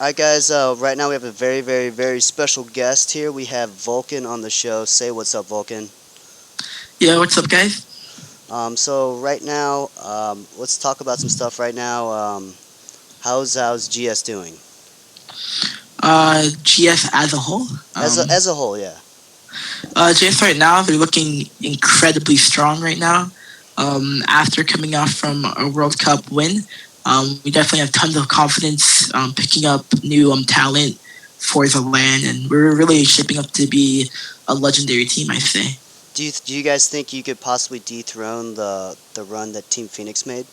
All right, guys. Right now we have a very, very, very special guest here. We have Vulcan on the show. Say what's up, Vulcan. Yeah, what's up, guys? So right now, let's talk about some stuff. Right now, how's GS doing? GS as a whole. As a whole, yeah. GS right now, they're looking incredibly strong right now. After coming off from a World Cup win, we definitely have tons of confidence picking up new talent for the land, and we're really shaping up to be a legendary team, I say. Do you guys think you could possibly dethrone the run that Team Phoenix made?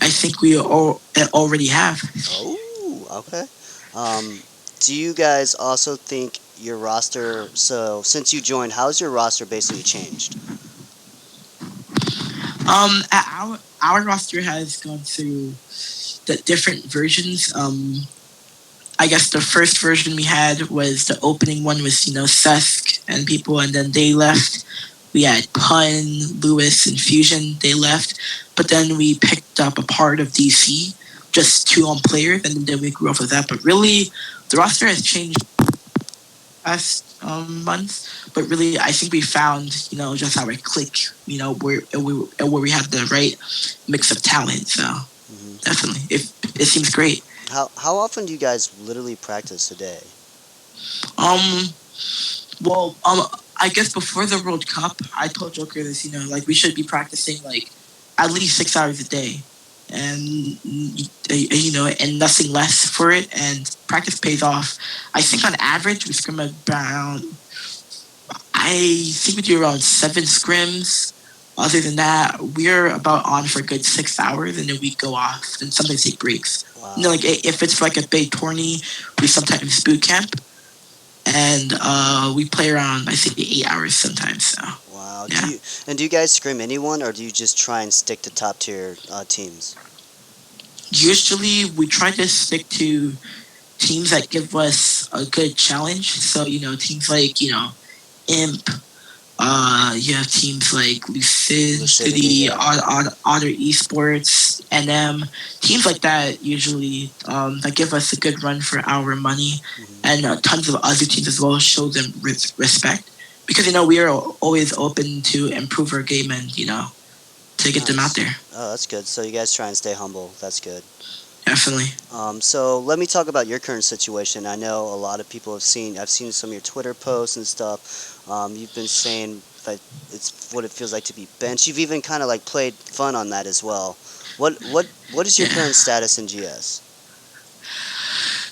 I think we already have. Oh, okay. Um, do you guys also think your roster? So since you joined, how's your roster basically changed? Our roster has gone through the different versions. I guess the first version we had was the opening one was Sesk and people, and then they left. We had Pun, Lewis, and Fusion. They left, but then we picked up a part of DC, just two on players, and then we grew off of that. But really, the roster has changed past months. But really, I think we found just our click. Where we have the right mix of talent. So Hmm. definitely, it seems great. How often do you guys literally practice a day? Um, Well, I guess before the World Cup, I told Joker this. Like we should be practicing like at least 6 hours a day, and and nothing less for it. And practice pays off. I think on average we scrim around. I think we do around 7 scrims. Other than that, we're about on for a good 6 hours, and then we go off. And sometimes take breaks. Wow. Like if it's like a big tourney, we sometimes boot camp and we play around I think 8 hours sometimes. So Wow. yeah, Do you guys scrim anyone, or do you just try and stick to top tier teams? usually we try to stick to teams that give us a good challenge. So teams like Imp. You have teams like Lucid, Lucidity, City, yeah. Otter Esports, NM. Teams like that usually that give us a good run for our money, Hmm. and tons of other teams as well show them respect because we are always open to improve our game and to get them out Nice. there. Oh, that's good. So you guys try and stay humble. That's good. Definitely. So let me talk about your current situation. I know a lot of people have seen. I've seen some of your Twitter posts and stuff. You've been saying that it's what it feels like to be benched. You've even kind of like played fun on that as well. What is your Yeah. current status in GS?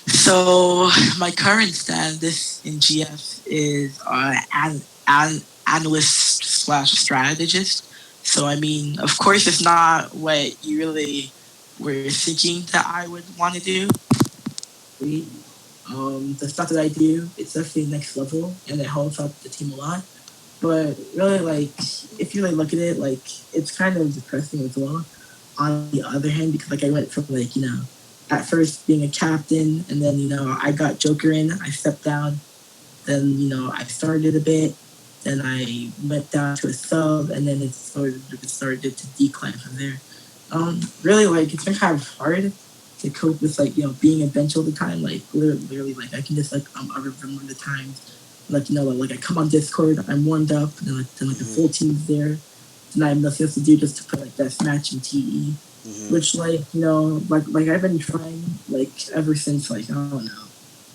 So my current status in GF is analyst slash strategist. So I mean, of course, it's not what you really were thinking that I would want to do. The stuff that I do, it's definitely next level, and it helps out the team a lot. But really, like, if you really look at it, like, it's kind of depressing as well. On the other hand, because like I went from like at first being a captain, and then I got Joker in, I stepped down, then I started a bit, then I went down to a sub, and then it started to decline from there. Really, like it's been kind of hard to cope with like being a bench all the time. Like literally, like I can just like I remember the times like like I come on Discord, I'm warmed up, and then like the full Hmm. team's there, and I have nothing else to do just to play like deathmatch and TE, Hmm. which like like I've been trying like ever since like I don't know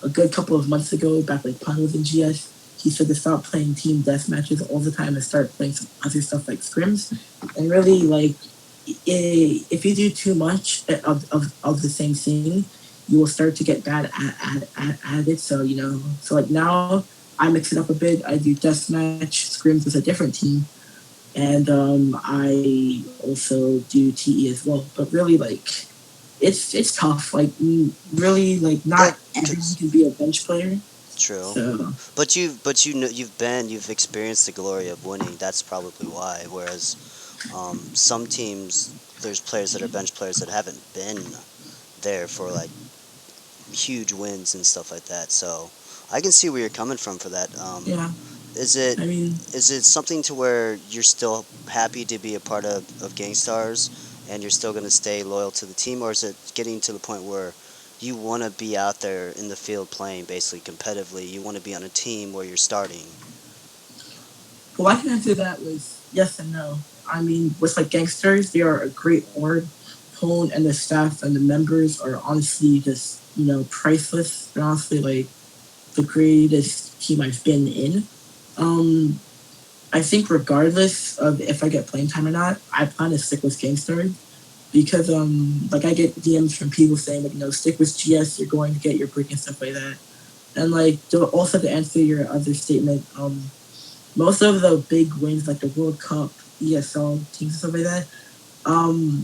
a good couple of months ago back like Pun was in GS. He said to stop playing team death matches all the time and start playing some other stuff like scrims. And really, like, if you do too much of the same thing, you will start to get bad at it. So, so like now I mix it up a bit. I do deathmatch scrims with a different team, and I also do TE as well. But really, like, it's tough. Like, really, like, Yeah, not everyone can be a bench player. true. So But you know you've experienced the glory of winning. That's probably why. Whereas some teams, there's players that are bench players that haven't been there for like huge wins and stuff like that. So I can see where you're coming from for that. yeah, Is it I mean, is it something to where you're still happy to be a part of Gangstar's and you're still going to stay loyal to the team, or is it getting to the point where you want to be out there in the field playing basically competitively. You want to be on a team where you're starting. Well, I can answer that with yes and no. I mean, with like gangsters, they are a great org. Tone and the staff and the members are honestly just priceless. They're honestly like the greatest team I've been in. Um, I think regardless of if I get playing time or not, I plan to stick with gangsters because like I get DMs from people saying like stick with GS, you're going to get your brick and stuff like that. And like also to answer your other statement, most of the big wins like the World Cup, ESL teams and stuff like that.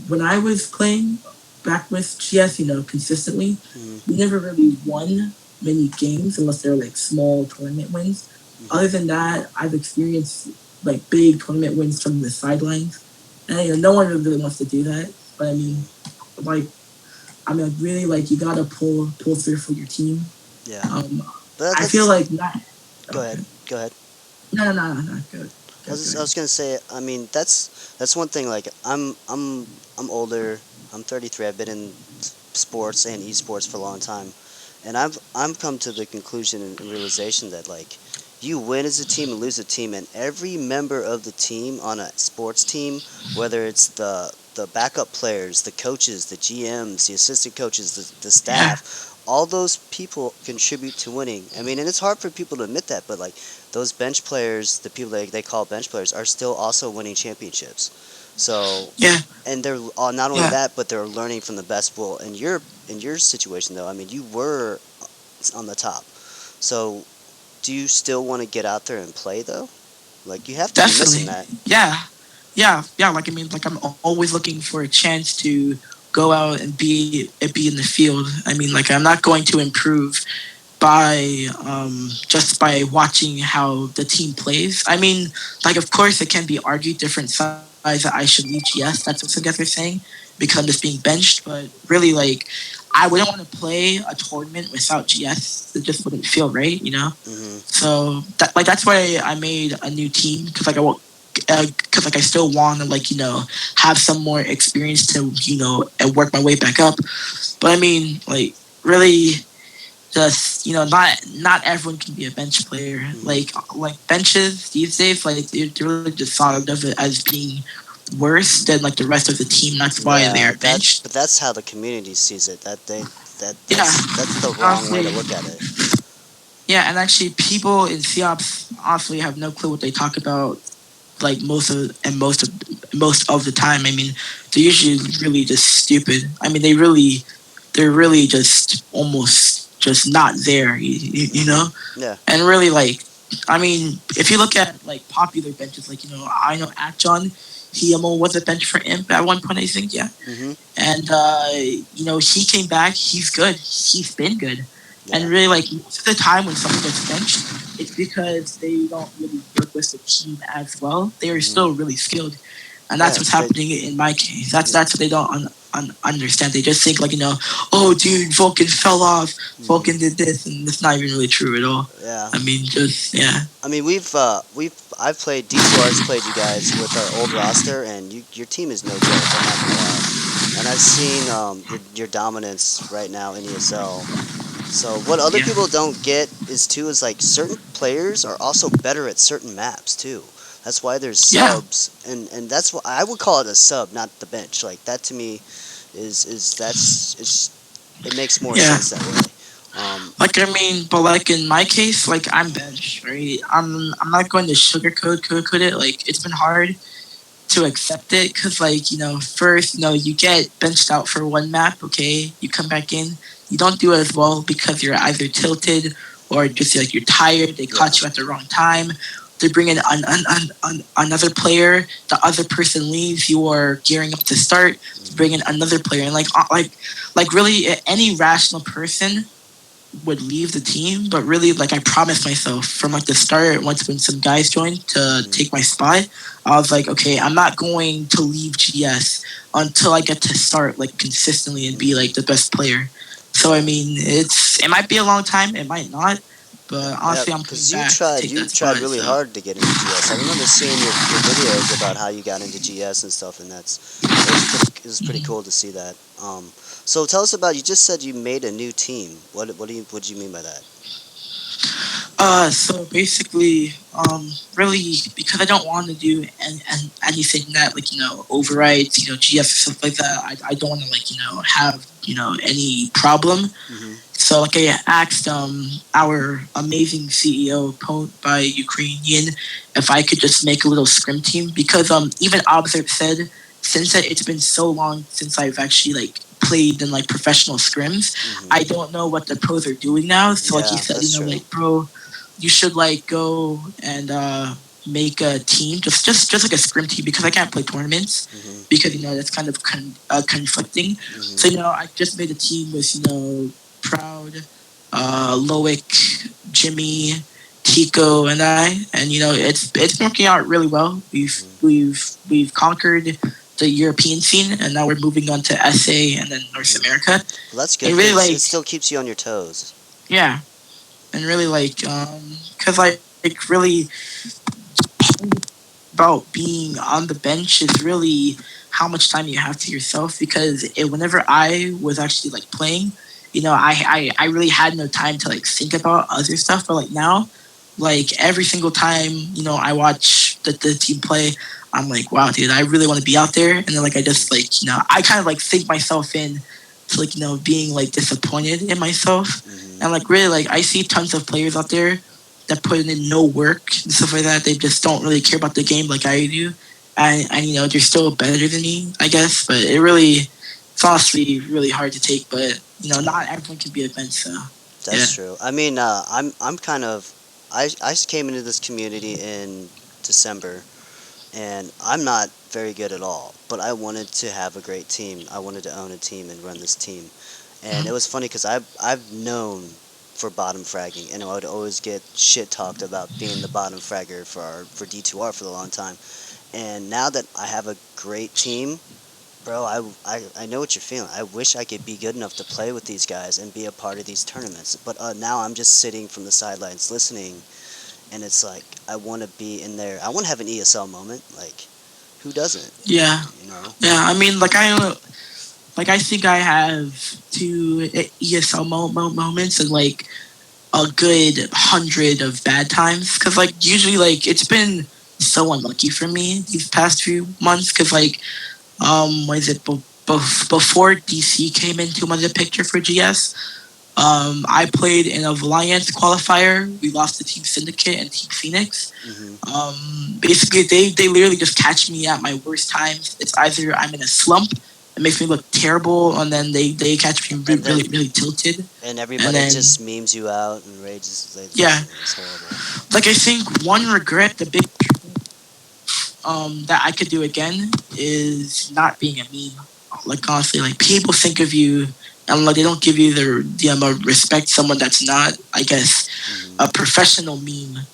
When I was playing back with GS, consistently, Mm-hmm. we never really won many games unless they're like small tournament wins. Other than that, I've experienced like big tournament wins from the sidelines, and no one really wants to do that. But like, really, like you gotta pull through for your team. Yeah, Um, but I feel that's like not. go ahead. Okay. Go ahead. No. Good. Good. I Good. was gonna say. I mean, that's one thing. Like, I'm older. I'm 33. I've been in sports and esports for a long time, and I've come to the conclusion and realization that like, you win as a team and lose a team, and every member of the team on a sports team, whether it's the backup players, the coaches, the GMs, the assistant coaches, the Yeah. staff, all those people contribute to winning. I mean, and it's hard for people to admit that, but like, those bench players, the people they call bench players, are still also winning championships. So, Yeah. and they're not only Yeah. that, but they're learning from the best. Well, in your situation though, I mean, you were on the top. So, do you still want to get out there and play though? Like, you have to be missing Definitely. that. Yeah. Yeah. Like like I'm always looking for a chance to go out and be in the field. I mean, like I'm not going to improve by just by watching how the team plays. I mean, like of course it can be argued different sides that I should leave GS. That's what some guys are saying because I'm just being benched. But really, like I wouldn't want to play a tournament without GS. It just wouldn't feel right, you know. Hmm. So that's why I made a new team because like I want. Because like I still want to like have some more experience to and work my way back up, but I mean like really just not everyone can be a bench player. Hmm. Like benches these days, like they're really just thought of it as being worse than like the rest of the team. That's why they're Yeah, benched. that's how the community sees it. Yeah, That's the wrong way to honestly, look at it. yeah, and actually, people in COPS honestly have no clue what they talk about. Like most of the time, I mean, they're usually really just stupid. I mean, they're really just almost just not there. You Hmm. know. Yeah. And really, like, I mean, if you look at like popular benches, like I know Akjon, he was a bench for Imp at one point, I think, yeah. Hmm. And he came back. He's good. He's been good. And Yeah. really, like most of the time when someone gets benched, it's because they don't really work with the team as well. They are Hmm. still really skilled, and that's Yeah. what's They. happening in my case. That's Yeah. that's what they don't understand. They just think like oh dude, Vulcan fell off. Hmm. Vulcan did this, and it's not even really true at all. Yeah. I mean, just yeah, I mean, I've played D2R's played you guys with our old roster, and your team is no joke. I'm not gonna lie. And I've seen your dominance right now in ESL. So what other yeah, people don't get is like certain players are also better at certain maps too. That's why there's yeah, subs, and that's what I would call it, a sub, not the bench. Like, that to me is that's it's it makes more yeah. sense that way. Like I mean, but like in my case, like I'm bench, right? I'm not going to sugarcoat code it. Like it's been hard to accept it because like first you get benched out for one map, okay, you come back in, you don't do as well because you're either tilted or just like you're tired, they Yeah. caught you at the wrong time, they bring in another player, the other person leaves, you are gearing up to start to bring in Hmm. another player, and like really any rational person would leave the team, but really, like I promised myself from like the start, once when some guys joined to Hmm. take my spot, I was like, okay, I'm not going to leave GS until I get to start like consistently and be like Hmm. the best player. So I Yeah. mean, it might be a long time, it might not, But Yeah, honestly, I'm coming because back to take you that tried spot. really So hard to get into GS. I remember seeing your videos about how you got into GS and stuff, and it was pretty mhm. cool to see that. So tell us about, you just said you made a new team. What do you mean by that? So basically, really, because I don't want to do anything that like overrides GF or stuff like that. I don't want to like have any problem. Hmm. So like I asked our amazing CEO by Ukrainian if I could just make a little scrim team because even Observe said since that it's been so long since I've actually like played in like professional scrims, I Hmm. don't know what the pros are doing now. So like he Yeah, said, that's true. like bro, you should like go and make a team, just like a scrim team because I can't play tournaments Hmm. because that's kind of conflicting. So Hmm. I just made a team with Proud, Loic, Jimmy, Tico, and I, and it's working out really well. Hmm. We've conquered the European scene, and now we're moving on to SA and then North Hmm. America. Well, that's good And really because like it still keeps you on your toes. yeah, and really like because like really about being on the bench is really how much time you have to yourself because whenever I was actually like playing, I really had no time to like think about other stuff. But like now, like every single time, I watch the team play, I'm like, wow, dude, I really want to be out there. And then like I just Hmm. like, I kind of like think myself in to like, being like disappointed in myself. Hmm. And like really like I see tons of players out there that put in no work and stuff like that. They just don't really care about the game like I do. And they're still better than me, I guess. But it's honestly really hard to take. But Yeah. not everyone can be a bench. So yeah, That's true. I mean, I'm kind of, I just came into this community in December, and I'm not very good at all. But I wanted to have a great team. I wanted to own a team and run this team. And it Mhm. was funny because I've known for bottom fragging, and I would always get shit talked about being the bottom fragger for D2R for a long time. And now that I have a great team, bro, I know what you're feeling. I wish I could be good enough to play with these guys and be a part of these tournaments. But now I'm just sitting from the sidelines listening, and it's like I want to be in there. I want to have an ESL moment. Like, who doesn't? yeah, You know? yeah. I mean, I think I have two ESL moments and like a good 100 of bad times because like usually like it's been so unlucky for me these past few months because like what is it before DC came into the picture for GS. I played in a Valiant qualifier. We lost to Team Syndicate and Team Phoenix. Hmm. Basically, they literally just catch me at my worst times. It's either I'm in a slump, it makes me look terrible, and then they catch me And really then really tilted, and and everybody then just memes you out and rages. yeah, It's horrible. like I think one regret, the big that I could do again is not being a meme. Like honestly, like people think of you and like they don't give you the amount of respect someone that's not, I guess, a Hmm. professional meme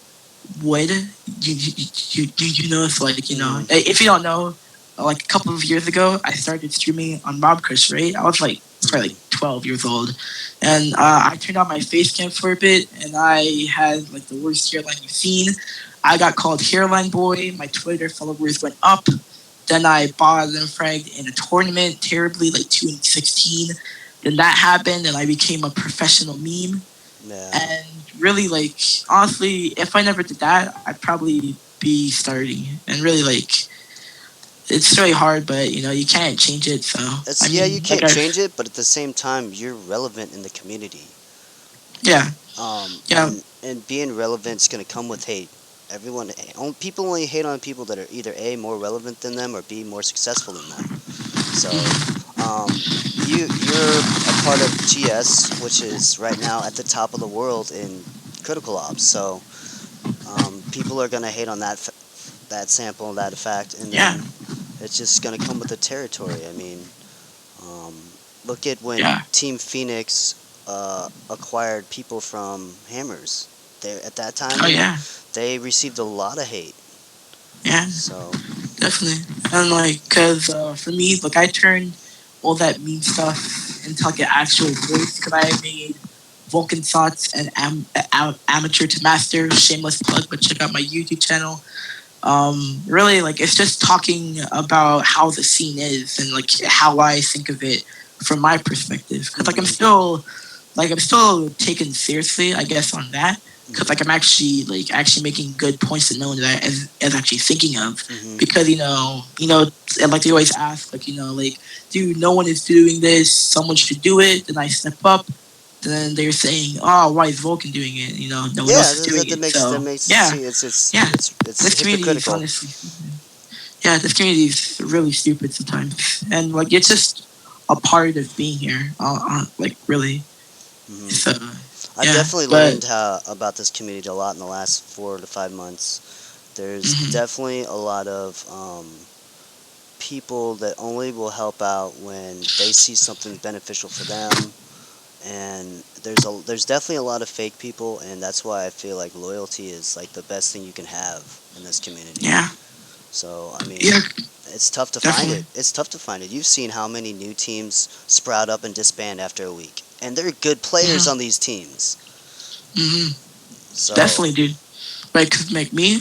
would. You know if like Hmm. if you don't know, like a couple of years ago, I started streaming on Mobcrush, right? I was like probably Hmm. like 12 years old, and I turned on my face cam for a bit, and I had like the worst hairline you've seen. I got called hairline boy. My Twitter followers went up. Then I bottom fragged in a tournament terribly, like 2 and 16. Then that happened, and I became a professional meme. Yeah. And really, like, honestly, if I never did that, I'd probably be starting. And really, like, it's really hard, but you can't change it. So, I Yeah, you mean, like, can't change it, but at the same time, you're relevant in the community. yeah, yeah, And being relevant is gonna come with hate. People only hate on people that are either A, more relevant than them, or B, more successful than them. So, you're a part of GS, which is right now at the top of the world in critical ops. So, people are gonna hate on that sample and that fact, and yeah, then it's just gonna come with the territory. I mean, um, look at when yeah. Team Phoenix acquired people from Hammers. At that time, Oh, yeah, they received a lot of hate. yeah, So, definitely. And, like, because for me, like, I turned all that meme stuff into, like, an actual voice because I made Vulcan Thoughts and Amateur to Master. Shameless plug, but check out my YouTube channel. Really, like it's just talking about how the scene is and like how I think of it from my perspective. Because Mhm. I'm still taken seriously, I guess, on that. Because Mhm. like I'm actually making good points to know that as actually thinking of. Mhm. Because and like they always ask, like like, dude, no one is doing this. Someone should do it. Then I step up. Then they're saying, oh, why is Vulcan doing it? No one Yeah, else is doing it. that So makes yeah, see yeah. it's This community is hypocritical. honestly, yeah, this community is really stupid sometimes, and like it's just a part of being here. Like really, Mhm. so I've yeah, definitely but learned about this community a lot in the last 4 to 5 months. There's mhm, definitely a lot of people that only will help out when they see something beneficial for them, and there's definitely a lot of fake people, and that's why I feel like loyalty is like the best thing you can have in this community. yeah, So I mean, yeah, it's tough to find definitely. it. It's tough to find it. You've seen how many new teams sprout up and disband after a week, and they're good players Hmm. on these teams. Hmm. So Definitely, dude. Like me,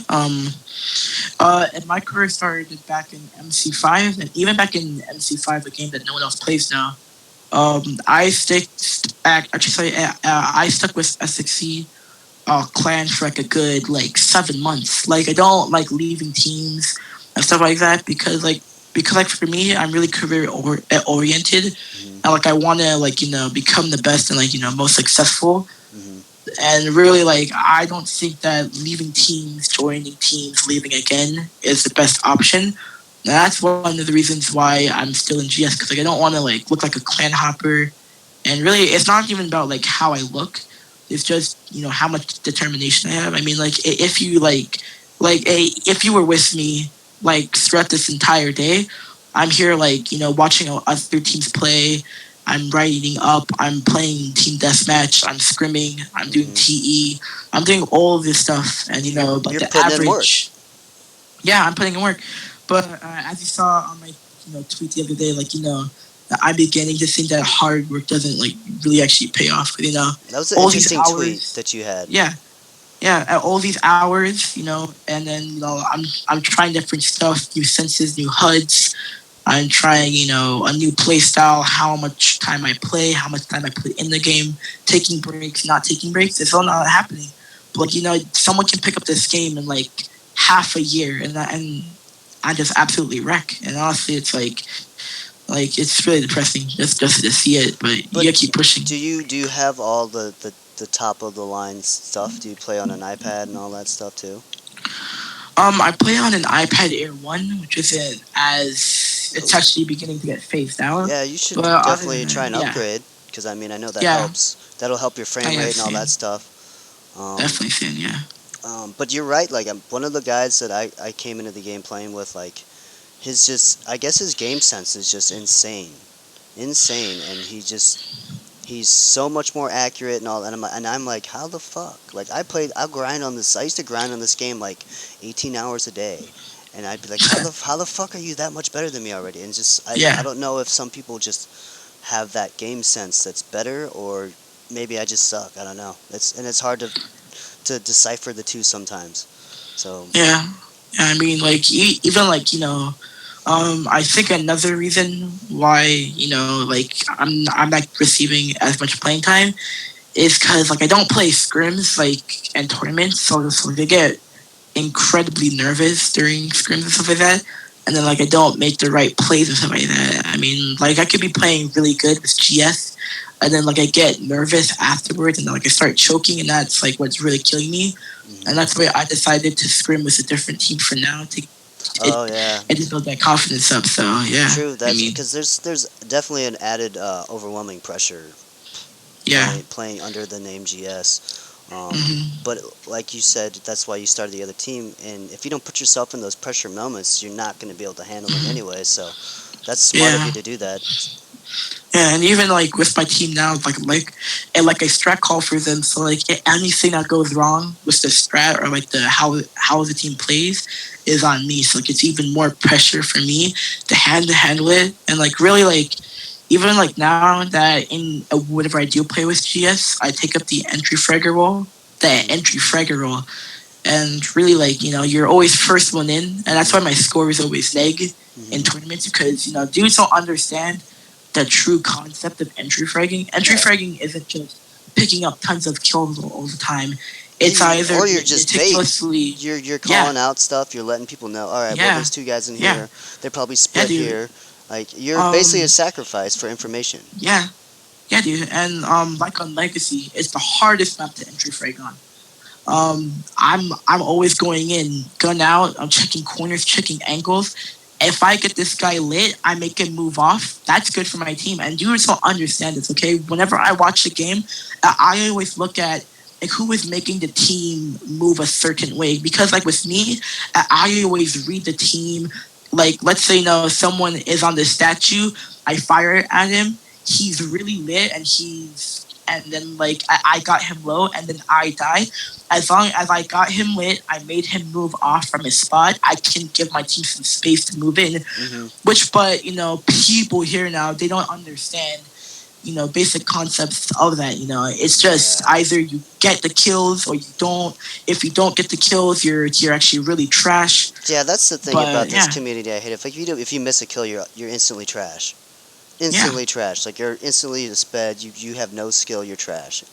and my career started back in MC5, and even back in MC5, a game that no one else plays now. I stick actually sorry, I stuck with S6C clan for like a good like 7 months. Like I don't like leaving teams and stuff like that because like for me, I'm really oriented, mhm, and like I want to like become the best and like most successful. mhm, And really, like I don't think that leaving teams, joining teams, leaving again is the best option. And that's one of the reasons why I'm still in GS because like I don't want to like look like a clan hopper, and really it's not even about like how I look. It's just how much determination I have. I mean, like if you if you were with me like throughout this entire day, I'm here like watching other teams play. I'm writing up, I'm playing team deathmatch, I'm scrimming, I'm doing mhm. TE, I'm doing all of this stuff, and like You're the putting in work. average, yeah, I'm putting in work. But as you saw on my tweet the other day, like I'm beginning to think that hard work doesn't like really actually pay off. That was an All these interesting tweet hours, that you had. yeah, yeah, all these hours, and then I'm trying different stuff, new senses, new HUDs. I'm trying, a new play style, how much time I play, how much time I put in the game, taking breaks, not taking breaks. It's all not happening. But like, someone can pick up this game in like half a year, and I just absolutely wreck. And honestly, it's like it's really depressing just to see it. But you But gotta keep pushing. do you have all the top of the line stuff? Do you play on an iPad and all that stuff too? I play on an iPad Air 1, which isn't as it's Oh, actually beginning to get phased out. yeah, you should But other than definitely try that, and yeah, upgrade because I mean I know that yeah, helps. That'll help your I frame have rate and all that seen, stuff. definitely seen, yeah. But you're right. Like I'm one of the guys that I came into the game playing with. Like his just I guess his game sense is just insane, and he's so much more accurate and all. And I'm like, how the fuck? Like I'll grind on this. I used to grind on this game like 18 hours a day, and I'd be like, how the fuck are you that much better than me already? And just I Yeah, don't know if some people just have that game sense that's better, or maybe I just suck. I don't know. It's hard to decipher the two sometimes. So yeah, yeah. I mean, like even like I think another reason why like I'm not receiving as much playing time is because like I don't play scrims like and tournaments, so they get incredibly nervous during scrims and stuff like that. And then like I don't make the right plays and stuff like that. I mean, like I could be playing really good with GS, and then like I get nervous afterwards, and then like I start choking, and that's like what's really killing me. And mhm. that's why I decided to scrim with a different team for now to it Oh yeah, and to build that confidence up. So yeah, true. I That's mean, because there's definitely an added overwhelming pressure yeah, playing under the name GS. hmm, But like you said, that's why you started the other team. And if you don't put yourself in those pressure moments, you're not going to be able to handle them hmm, anyway. So that's smart of yeah. you to do that. Yeah, and even like with my team now, and like I strat call for them. So like anything that goes wrong with the strat or like the how the team plays is on me. So like it's even more pressure for me to handle it. And like really like even like now that in whenever I do play with GS, I take up the entry fragger role, Hmm. and really like you're always first one in, and that's why Hmm. my score is always neg in Hmm. tournaments because dudes don't understand the true concept of entry fragging. Entry Yeah. fragging isn't just picking up tons of kills all the time. Yeah, It's either or you're just bait. meticulously, You're yeah, calling out stuff. You're letting people know. All right, well, yeah, there's two guys in yeah, here. They're probably yeah, split dude. here. Like you're basically a Um, sacrifice for information. yeah, yeah, dude. And like on Legacy, it's the hardest map to entry frag on. I'm always going in, gun out. I'm checking corners, checking angles. If I get this guy lit, I make him move off. That's good for my team. And you also understand this, okay? Whenever I watch the game, I always look at like who is making the team move a certain way. Because like with me, I always read the team. Like let's say someone is on the statue, I fire at him. He's really lit, and then like I got him low, and then I die. As long as I got him lit, I made him move off from his spot. I can give my team some space to move in. Hmm. Which, but people here now they don't understand basic concepts of that. It's just Yeah. either you get the kills or you don't. If you don't get the kills, you're actually really trash. Yeah, that's the thing about But this yeah, community. I hate it. If you miss a kill, you're instantly trash. yeah, Instantly trash. Like you're instantly a sped. You have no skill. You're trash.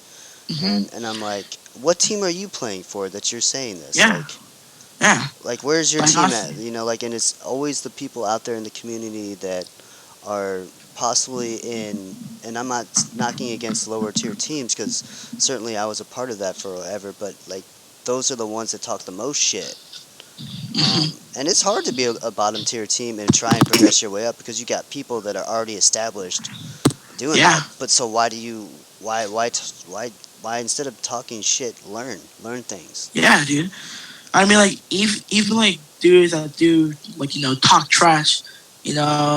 hmm, And I'm like, what team are you playing for that you're saying this? yeah, yeah. Like where's your Like team at? honestly, Like, and it's always the people out there in the community that are possibly in. And I'm not knocking against lower tier teams because certainly I was a part of that forever. But like, those are the ones that talk the most shit. And it's hard to be a bottom tier team and try and progress your way up because you got people that are already established doing yeah, that. But so why do you why instead of talking shit, learn things. yeah, dude. I mean, like even like dudes that do like talk trash,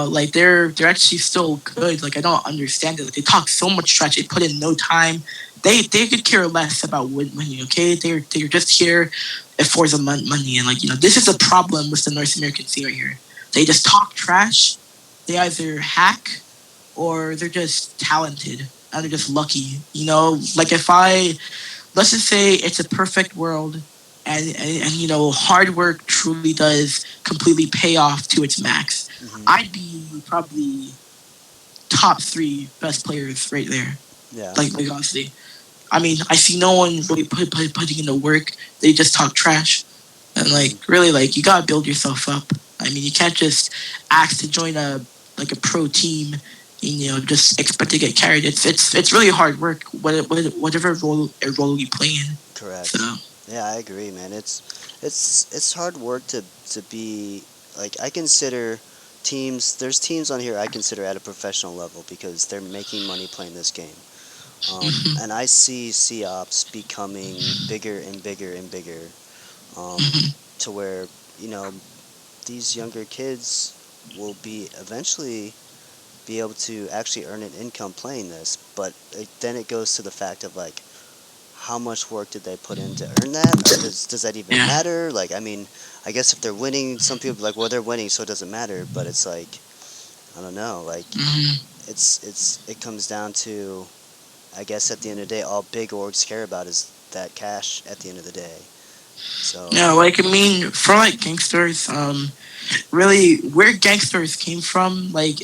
like they're actually still good. Like I don't understand it. Like they talk so much trash. They put in no time. They could care less about money. Okay, they're just here for the money. And like this is a problem with the North American scene right here. They just talk trash. They either hack or they're just talented and they're just lucky. Like if I let's just say it's a perfect world and hard work truly does completely pay off to its max, Hmm. I'd be probably top three best players right there. Yeah. Like honestly, I mean, I see no one really putting in the work. They just talk trash, and like Hmm. really, like you gotta build yourself up. I mean, you can't just ask to join a pro team and just expect to get carried. It's really hard work. Whatever role you play in. Correct. So Yeah, I agree, man. It's hard work to be like I consider teams. There's teams on here I consider at a professional level because they're making money playing this game. mhm, And I see C-ops becoming bigger and bigger and bigger, mhm. to where you know these younger kids will be eventually be able to actually earn an income playing this. But then it goes to the fact of like how much work did they put in to earn that, or does that even Yeah. matter? Like, I mean, I guess if they're winning, some people be like, well, they're winning, so it doesn't matter. But it's like, I don't know. Like, Mhm. it comes down to, I guess at the end of the day, all big orgs care about is that cash at the end of the day. So, Yeah, like I mean, for like gangsters, really where gangsters came from, like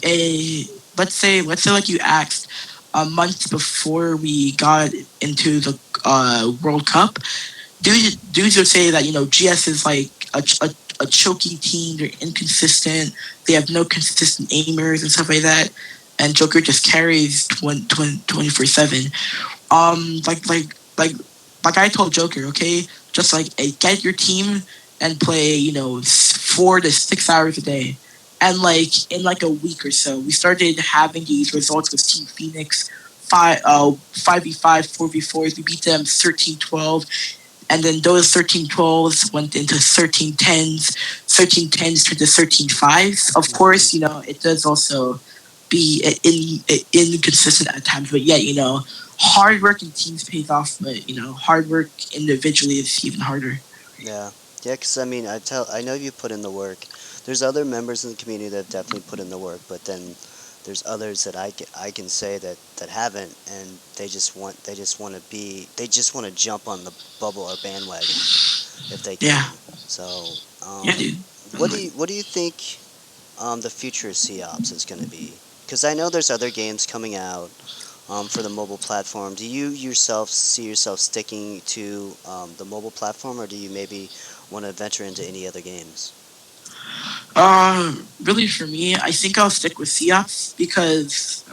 let's say like you asked a month before we got into the World Cup, dudes would say that GS is like a choky team. They're inconsistent. They have no consistent aimers and stuff like that. And Joker just carries 24/7. Like I told Joker, okay, just like get your team and play 4 to 6 hours a day. And like in like a week or so, we started having these results with Team Phoenix. 5v5 4v4s. We beat them 13-12, and then those 13-12s went into 13-10s. 13-10s turned to 13-5s. Of mhm. course, it does also be inconsistent at times, but yeah, hard work in teams pays off, but hard work individually is even harder. Yeah, yeah. Because I mean, I know you put in the work. There's other members in the community that have definitely put in the work, but then there's others that I can say that haven't, and they just want to be they just want to jump on the bubble or bandwagon if they Yeah, can. So, yeah, dude. I'm like, what do you think the future of COPS is going to be? Because I know there's other games coming out for the mobile platform. Do you yourself see yourself sticking to the mobile platform, or do you maybe want to venture into any other games? really for me, I think I'll stick with COPS because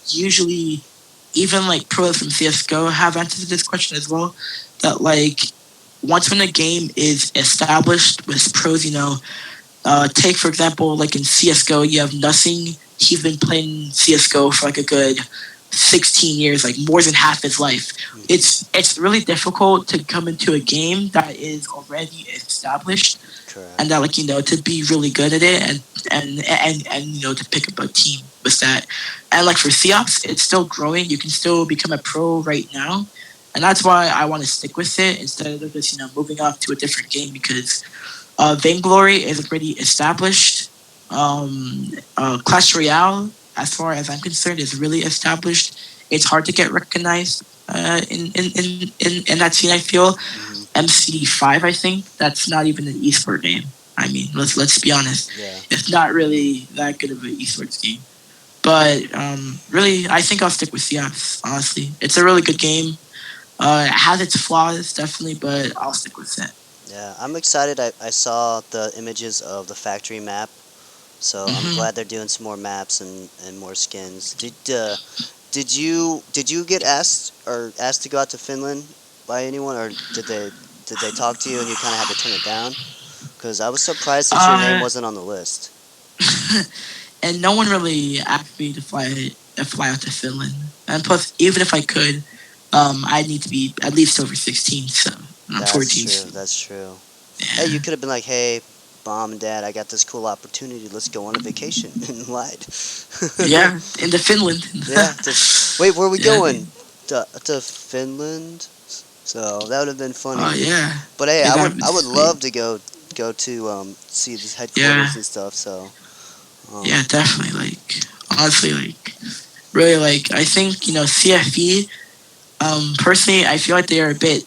usually, even like pros from CS:GO have answered this question as well. That like once when a game is established with pros, take for example, like in CS:GO, you have nothing. He's been playing CS:GO for like a good 16 years, like more than half his life. Hmm. It's really difficult to come into a game that is already established and Correct. that like to be really good at it and to pick up a team with that. And like for COPS, it's still growing. You can still become a pro right now. And that's why I want to stick with it instead of just moving off to a different game because Vainglory is already established. Clash Royale, as far as I'm concerned, is really established. It's hard to get recognized in that scene. I feel Hmm. MCD5. I think that's not even an esport game. I mean, let's be honest. Yeah. It's not really that good of an esports game. But really, I think I'll stick with CFs. Honestly, it's a really good game. It has its flaws, definitely, but I'll stick with it. Yeah, I'm excited. I saw the images of the factory map, so I'm Hmm. glad they're doing some more maps and more skins. Did you get asked to go out to Finland by anyone, or did they talk to you and you kind of had to turn it down? Because I was surprised that your name Uh, wasn't on the list. and no one really asked me to fly out to Finland. And plus, even if I could, I need to be at least over 16. So I'm That's 14. true. So, That's true. Hey, you yeah, could have been like, "Hey, mom and dad, I got this cool opportunity. Let's go on a vacation," and lied. yeah, into Finland. Yeah. Wait, where are we Yeah, going? dude. To Finland. So that would have been Oh funny. yeah, But hey, yeah, that would be I would sweet. love to go to see the Yeah, headquarters and stuff. So yeah, um definitely. Like honestly, like really, like I think CFE. Personally, I feel like they are a bit,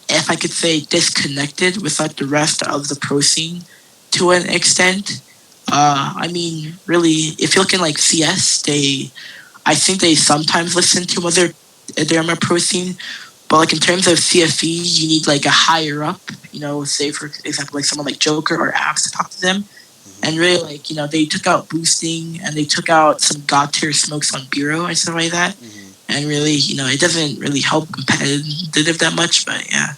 if I could say, disconnected with like the rest of the pro scene to an extent. I mean, really, if you're looking like CS, I think they sometimes listen to their pro scene, but like in terms of CFE, you need like a higher up, say for example, like someone like Joker or Axe to talk to them. And mhm, really, like, they took out boosting and they took out some god tier smokes on Bureau and stuff like that. mhm, And really, it doesn't really help competitive that much. But yeah,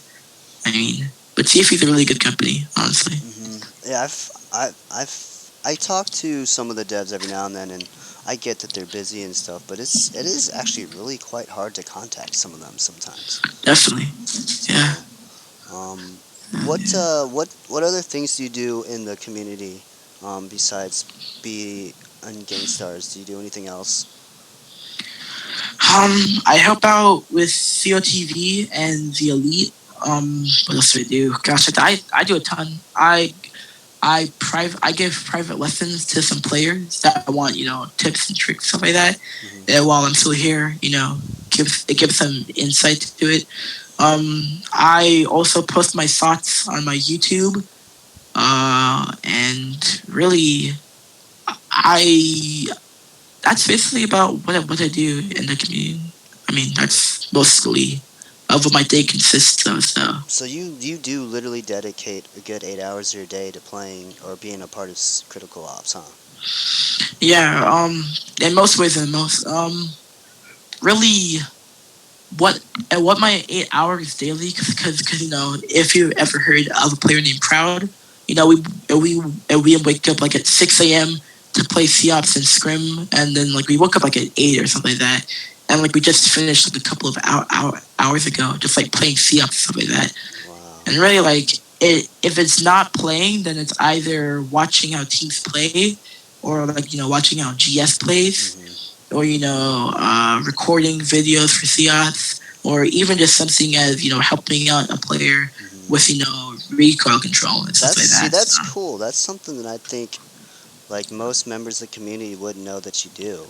I mean, but CFE is a really good company, honestly. mhm. Yeah, I talk to some of the devs every now and then, and I get that they're busy and stuff, but it is actually really quite hard to contact some of them sometimes. Definitely. Yeah. So um, Yeah. what other things do you do in the community besides be on Gainstars? Do you do anything else? I help out with COTV and the Elite. What else do I do? Gosh, I do a ton. I give private lessons to some players that want tips and tricks stuff like that. Hmm. And while I'm still here, gives them insight to it. I also post my thoughts on my YouTube. And really, I that's basically about what I do in the community. I mean, that's mostly of what my day consists of. So So you do literally dedicate a good 8 hours of your day to playing or being a part of critical ops, huh? yeah, in most ways than most. Really, what what my 8 hours daily? Because if you ever heard of a player named Proud, we we wake up like at 6 a.m. to play Seops and Scrim, and then like we woke up like at 8 or something like that, and like we just finished like a couple of hours ago, just like playing Seops stuff like that. Wow. And really, like if it's not playing, then it's either watching how teams play, or like watching how GS plays, Hmm. or recording videos for CIOTs, or even just something as helping out a player Hmm. with recoil control and stuff like that. So That's cool. That's something that I think like most members of the community wouldn't know that you do.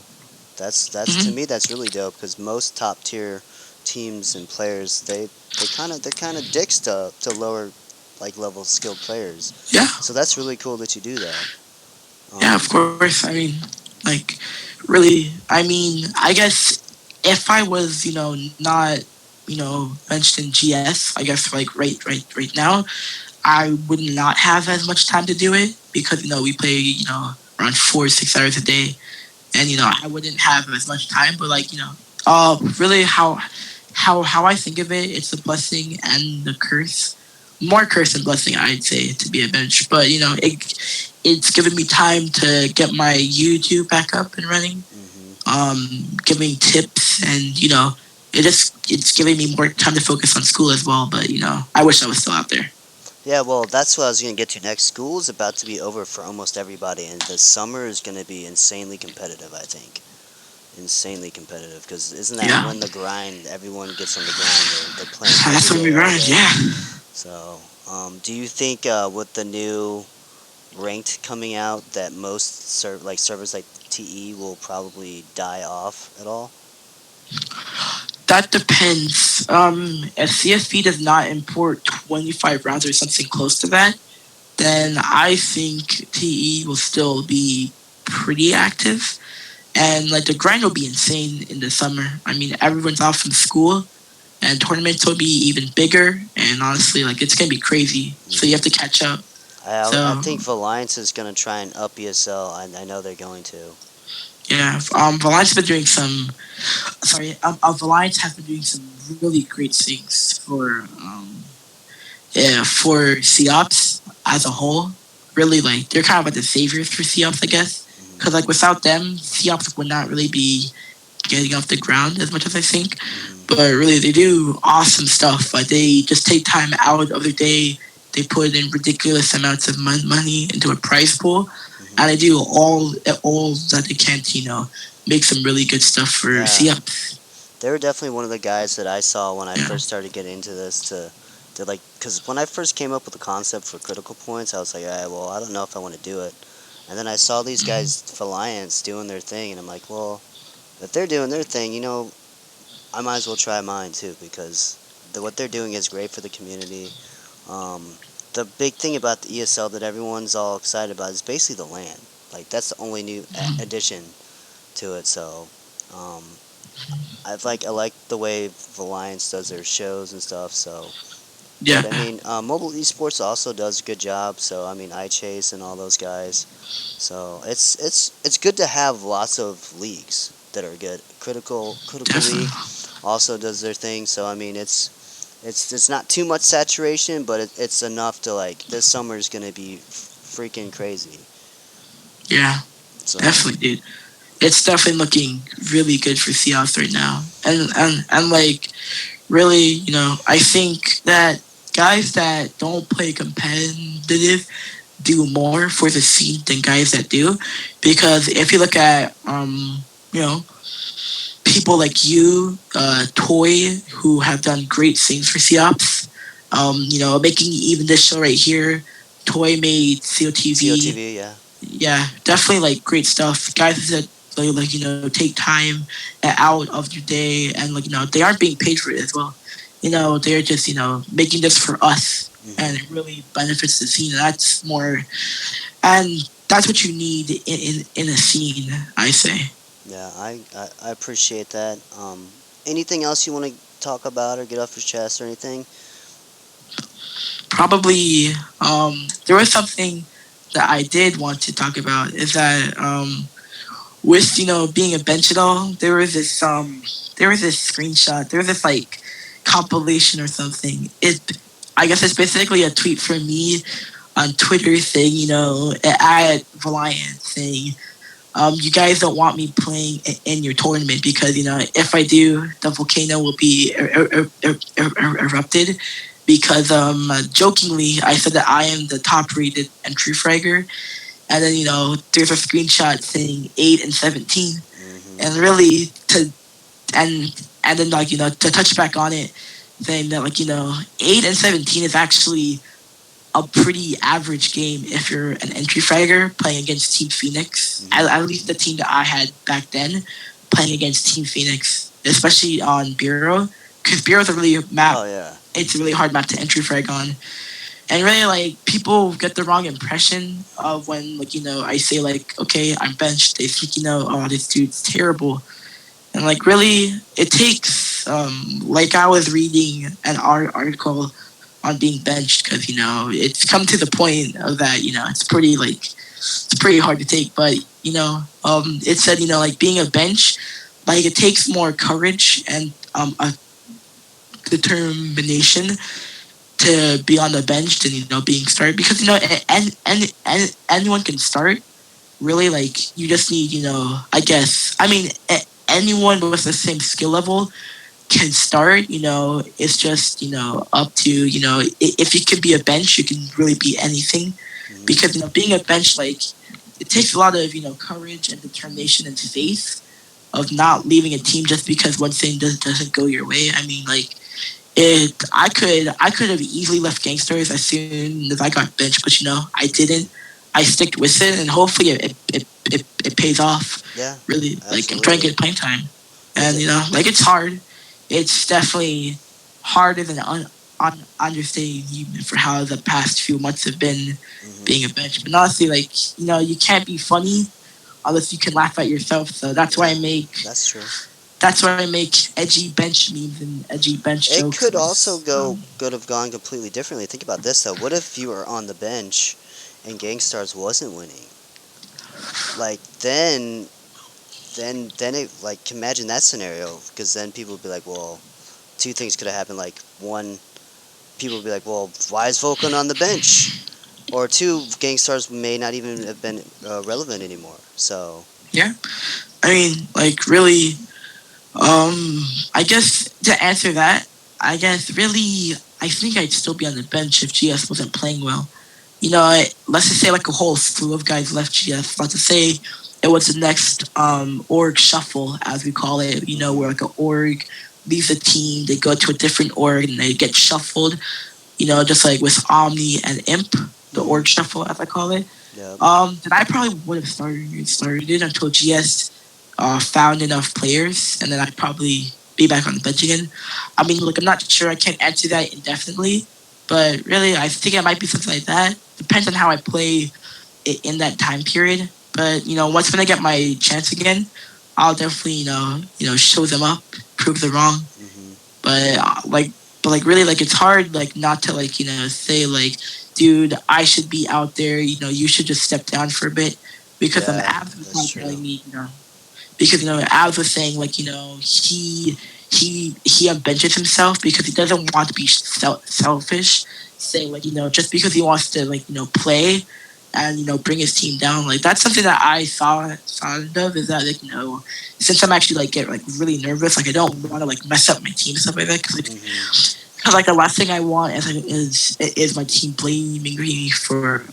That's to Hmm. me that's really dope because most top tier teams and players they're kind of dicks to lower like level skilled players. Yeah, So that's really cool that you do that. yeah, of Um, course. I mean, like, really, I mean, I guess if I was, not, benched in GS, I guess, like, right now, I would not have as much time to do it because, we play, around 4 or 6 hours a day. And, I wouldn't have as much time, but, like, really how I think of it, it's a blessing and the curse. More curse than blessing, I'd say, to be a bench. But it's given me time to get my YouTube back up and running. hmm Giving tips, and it's giving me more time to focus on school as well. But I wish I was still out there. Yeah, well, that's what I was gonna get to next. School is about to be over for almost everybody, and the summer is gonna be insanely competitive. I think insanely competitive because isn't that Yeah, when the grind? Everyone gets on the grind. They're playing every that's when day, we all grind. day. Yeah. So, do you think with the new ranked coming out that most servers like TE will probably die off at all? That depends. If CSP does not import 25 rounds or something close to that, then I think TE will still be pretty active. And like the grind will be insane in the summer. I mean, everyone's off from school, and tournaments will be even bigger. And honestly, like it's gonna be crazy. So you have to hmm catch up. I So think Valiance is gonna try and up ESL. I know they're going to. yeah, Valiance has been doing some. Sorry, Valiance has been doing some really great things for COPS as a whole. Really, like they're kind of like the saviors for COPS, I guess. Because hmm like without them, COPS would not really be getting off the ground as much as I think. But hmm really, they do awesome stuff. Like they just take time out of their day. They put in ridiculous amounts of money into a prize pool, and they hmm do all that they can to make some really good stuff for Yeah, COPS. they were definitely one of the guys that I saw when I Yeah. first started getting into this to like because when I first came up with the concept for critical points, I was like, all right, well, I don't know if I want to do it. And then I saw these guys for Alliance doing their thing, and I'm like, well, if they're doing their thing, I might as well try mine too because what they're doing is great for the community. The big thing about the ESL that everyone's all excited about is basically the land. Like that's the only new addition to it. So um, I like the way the Alliance does their shows and stuff. So, but Yeah, I mean, mobile esports also does a good job. So I mean, iChase and all those guys. So it's good to have lots of leagues that are good. Critical League definitely. also does their thing. So I mean, it's not too much saturation, but it's enough to like this summer is gonna be freaking crazy. Yeah, So definitely, dude. It's definitely looking really good for Seahawks right now. And like really, I think that guys that don't play competitive do more for the scene than guys that do. Because if you look at people like you, Toy, who have done great things for Seops, making even this show right here, Toy made COTV. COTV, yeah. Yeah, definitely like great stuff. Guys that like take time out of your day, and like they aren't being paid for it as well. They're just making this for us, and it hmm really benefits the scene. And that's what you need in a scene, I say. Yeah, I appreciate that. Anything else you want to talk about or get off your chest or anything? Probably there was something that I did want to talk about is that with being a bench at all, there was this screenshot, there was this like compilation or something. I guess it's basically a tweet from me on Twitter saying, at Valiant saying, you guys don't want me playing in your tournament because if I do, the volcano will be erupted. Because jokingly, I said that I am the top rated entry fragger, and then there's a screenshot saying 8 and 17, hmm and really and and then to touch back on it, saying that 8 and 17 is actually a pretty average game if you're an entry fragger playing against Team Phoenix. Hmm. At least the team that I had back then, playing against Team Phoenix, especially on Bureau, because Bureau's a really map. Oh yeah. It's a really hard map to entry frag on, and really like people get the wrong impression of when like I say like okay I'm benched. They think oh this dude's terrible, and like really it takes like I was reading an article on being benched because it's come to the point of that it's pretty hard to take, but it said like being a bench, like it takes more courage and a determination to be on the bench than being started, because and anyone can start, really. Like you just need I guess I mean anyone with the same skill level can start. It's just up to if you can be a bench, you can really be anything, Hmm. because being a bench, like it takes a lot of courage and determination and faith of not leaving a team just because one thing doesn't go your way. I mean, like I could have easily left Gangsters as soon as I got benched, but I didn't. Hmm. I sticked with it, and hopefully it pays off. Yeah, Really, like I'm trying to absolutely. get playing time, Is and it? like it's hard. It's definitely harder than understating for how the past few months have been being Hmm. a bench. But honestly, like you can't be funny unless you can laugh at yourself. So Yeah, that's true. that's why I make edgy bench memes and edgy bench It jokes. could also could have gone completely differently. Think about this though. What if you were on the bench and Gangstars wasn't winning? Like then it like imagine that scenario, because then people would be like, well, two things could have happened. Like one, people would be like, well, why is Vulcan on the bench? Or two, Gangstars may not even have been relevant anymore. So Yeah, I mean, like really, I guess to answer that, I guess really, I think I'd still be on the bench if GS wasn't playing well. Let's just say like a whole slew of guys left GS. Let's just say it was the next org shuffle, as we call it. Where hmm. like an org leaves a team, they go to a different org and they get shuffled. Just like with Omni and Imp, the Hmm. org shuffle, as I call it. Yep. Then I probably would have started it until GS found enough players, and then I'd probably be back on the bench again. I mean, look, I'm not sure. I can't answer that indefinitely, but really, I think it might be something like that. Depends on how I play it in that time period. But once when I get my chance again, I'll definitely show them up, prove them wrong. Hmm. But really, like it's hard like not to like say like, dude, I should be out there. You should just step down for a bit, because Yeah, Abs was that's like true. telling me because Abs was saying like he unbenches himself because he doesn't want to be selfish, saying like just because he wants to like play and bring his team down. Like that's something that I thought of, is that like since I'm actually like get like really nervous, like I don't want to like mess up my team and stuff like that, Hmm. because like the last thing I want is my team blaming me for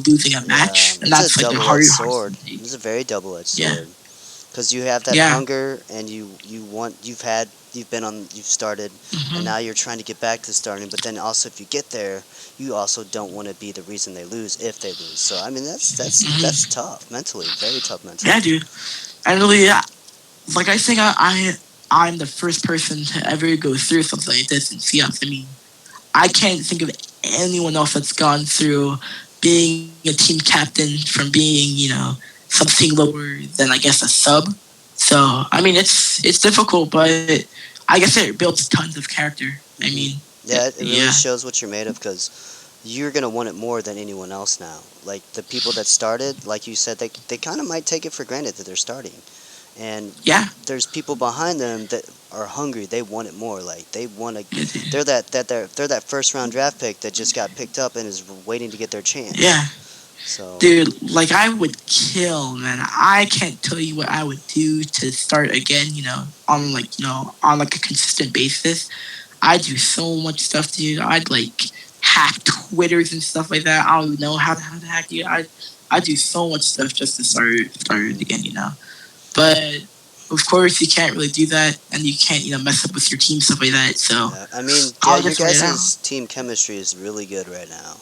losing a Yeah, match, and it's a that's like the double-edged hardest thing sword. to take. It's a very double-edged Yeah, sword, because you have that yeah. hunger and you want you've been on you've started, and Hmm. now you're trying to get back to starting. But then also if you get there, you also don't want to be the reason they lose if they lose. So I mean that's Hmm. tough mentally, very tough Yeah, mentally. dude. I really, like I think I'm the first person to ever go through something like this in CS. I mean, I can't think of anyone else that's gone through being a team captain from being, something lower than I guess a sub. So I mean, it's difficult, but I guess it builds tons of character. I mean, Hmm. Yeah, it yeah, really shows what you're made of, because you're gonna want it more than anyone else now. Like the people that started, like you said, they kind of might take it for granted that they're starting, and yeah, there's people behind them that are hungry. They want it more. Like they want to. yeah, dude. They're that first round draft pick that just got picked up and is waiting to get their chance. Yeah. So Dude, like I would kill, man. I can't tell you what I would do to start again, on like, on like a consistent basis. I do so much stuff, dude. I'd like hack Twitters and stuff like that. I don't know how to hack you. I do so much stuff just to start it hmm. again. But of course you can't really do that, and you can't, mess up with your team, stuff like that. So Yeah, I mean, yeah, I'll your just write it out. guys' team chemistry is really good right now.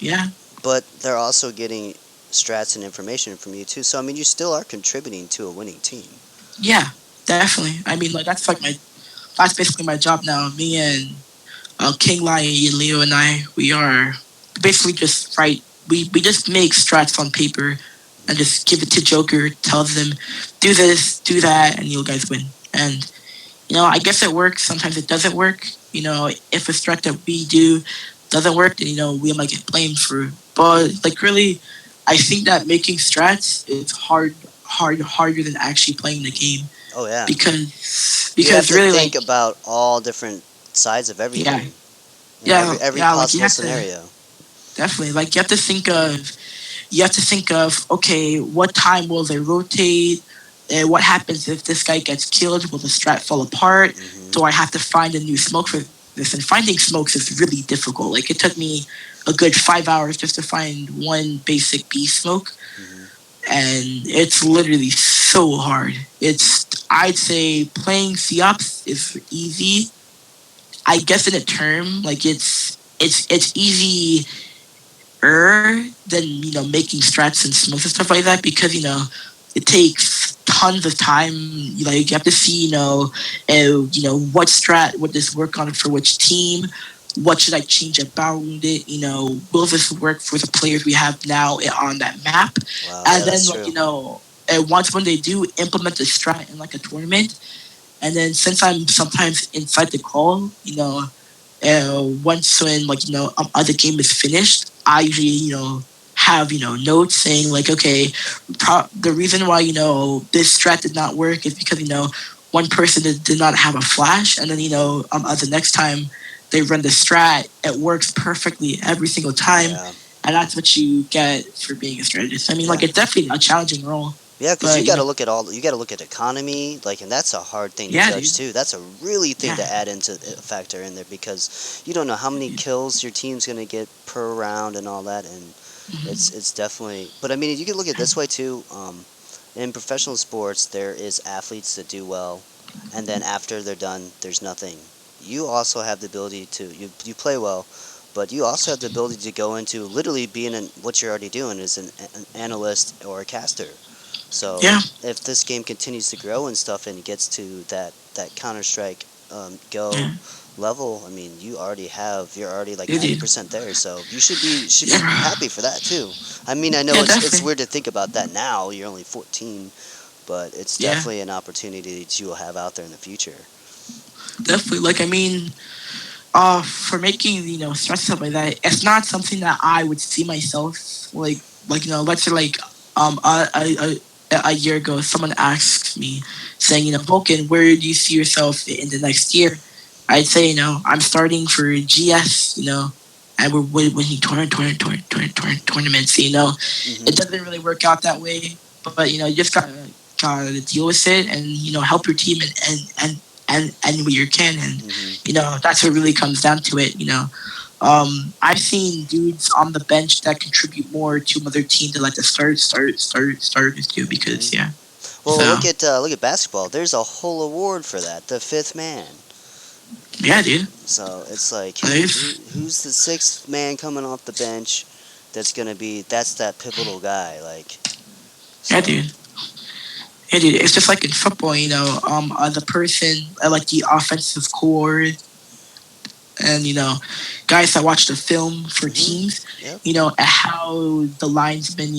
Yeah, but they're also getting strats and information from you too. So I mean, you still are contributing to a winning team. yeah, definitely. I mean, like that's basically my job now. Me and King Lion, Leo, and I, we are basically just write. We just make strats on paper and just give it to Joker. Tells them, do this, do that, and you guys win. And I guess it works. Sometimes it doesn't work. If a strat that we do doesn't work, then we might get blamed for it. But like really, I think that making strats is harder than actually playing the game Oh yeah, you have because to really think like about all different sides of yeah everything and yeah every yeah like you possible have to scenario. definitely like you have to think of okay, what time will they rotate? What happens if this guy gets killed? Will the strat fall apart? Do I Hmm. have to find a new smoke for this? And finding smokes is really difficult. Like it took me a good 5 hours just to find one basic B smoke, Hmm. and it's literally so hard. I'd say playing Siops is easy. I guess in a term, like it's easy than making strats and smokes and stuff like that because it takes tons of time. Like you have to see what strat would this work on for which team. What should I change about it? Will this work for the players we have now on that map? Wow, And yeah, then that's like true. and once when they do implement the strat in like a tournament, and then since I'm sometimes inside the call, once when other game is finished, I usually have notes saying like, okay, the reason why this strat did not work is because one person did not have a flash, and then the next time they run the strat, it works perfectly every single time, Yeah, and that's what you get for being a strategist. I mean, yeah. like it's definitely a challenging role, Yeah, because you but got to look at all. You got to look at economy, like, and that's a hard thing to yeah, judge dude, too. That's a really thing yeah, to add into a factor in there because you don't know how many kills your team's gonna get per round and all that, and hmm it's definitely. But I mean, you can look at it this way too. In professional sports, there is athletes that do well, and then after they're done, there's nothing. You also have the ability to you play well, but you also have the ability to go into literally being what you're already doing is an analyst or a caster. So yeah, if this game continues to grow and stuff and gets to that Counter Strike Go yeah, level, I mean, you're already like yeah, ninety dude, percent there. So you should be yeah, happy for that too. I mean, I know yeah, it's definitely, weird to think about that now. You're only 14, but it's yeah. definitely an opportunity that you will have out there in the future. Definitely. Like, I mean, for making stress stuff like that, it's not something that I would see myself like let's say like a year ago, someone asked me saying, Vulcan, where do you see yourself in the next year? I'd say, I'm starting for GS, and we're winning tournaments. It Hmm. doesn't really work out that way, but you just gotta deal with it and help your team and what you can, and Hmm. that's what really comes down to it. I've seen dudes on the bench that contribute more to another team than like the starters do Hmm. because yeah. Well, So look at basketball. There's a whole award for that, the fifth man. yeah, dude. So it's like There's, who's the sixth man coming off the bench that's that pivotal guy, like, yeah, so. dude. Yeah, dude. It's just like in football, the person like the offensive core and guys that watch the film for Hmm. teams, Yep. how the linesmen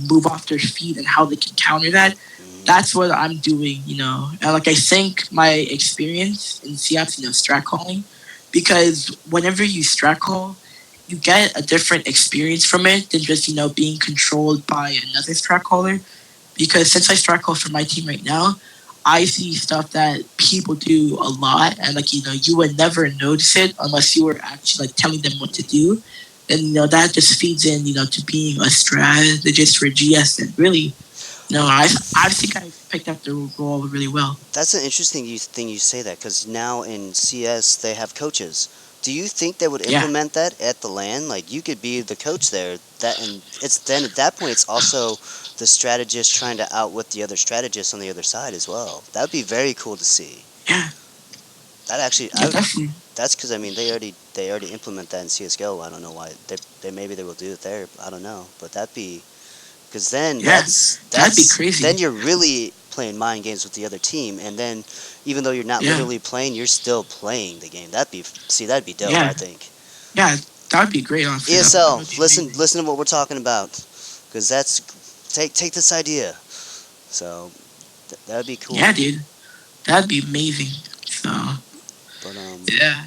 move off their feet and how they can counter that. Hmm. That's what I'm doing, and like I think my experience in CF's, strat calling, because whenever you strat call, you get a different experience from it than just being controlled by another strat caller, because since I start call for my team right now, I see stuff that people do a lot, and like you would never notice it unless you were actually like telling them what to do, and that just feeds in to being a strategist for GS, and really, I think I picked up the role really well. That's an interesting thing you say that because now in CS they have coaches. Do you think they would Yeah, implement that at the LAN? Like you could be the coach there. That and it's then at that point it's also the strategist trying to outwit the other strategist on the other side as well. That would be very cool to see. yeah, That actually, yeah, definitely. That's because I mean they already implement that in CS:GO. I don't know why they maybe they will do it there. I don't know, but that'd be because then Yeah, that'd be then crazy. you're really playing mind games with the other team, and then even though you're not Yeah, literally playing, you're still playing the game. That'd be dope. I yeah, think. yeah. That'd be great. Honestly, that ESL, would be amazing. listen to what we're talking about, because that's take this idea. So that'd be Yeah, cool. dude, that'd be amazing. So But yeah,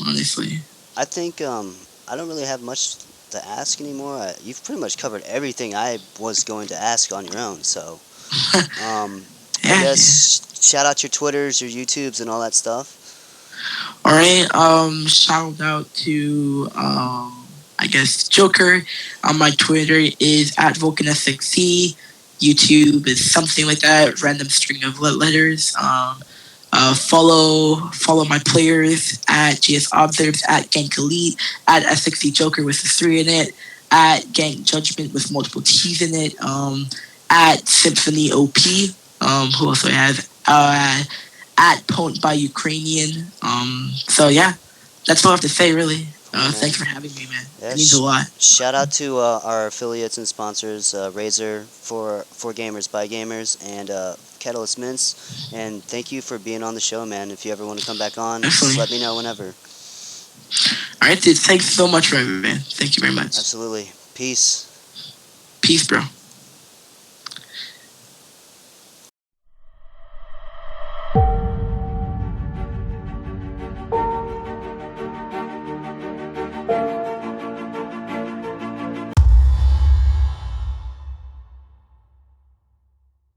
honestly. I think I don't really have much to ask anymore. You've pretty much covered everything I was going to ask on your own. So I Yeah, dude. guess shout out your Twitters, your YouTubes, and all that stuff. All right. Shout out to I guess Joker. My Twitter is at VulcanS6C. YouTube is something like that, random string of letters. Follow my players at GS Observes, at Gank Elite, at S6C Joker with the three in it, at Gank Judgment with multiple T's in it, at Symphony OP. Who also has at Pwned by Ukrainian. So yeah, that's all I have to say really. Cool, Thanks man. for having me, man. Yeah, It means a lot. shout out to our affiliates and sponsors, Razer for gamers by gamers, and Catalyst Mints. And thank you for being on the show, man. If you ever want to come back on, just Definitely. let me know whenever. All right, dude. Thanks so much for having me, man. Thank you very much. Absolutely. Peace. Peace, bro.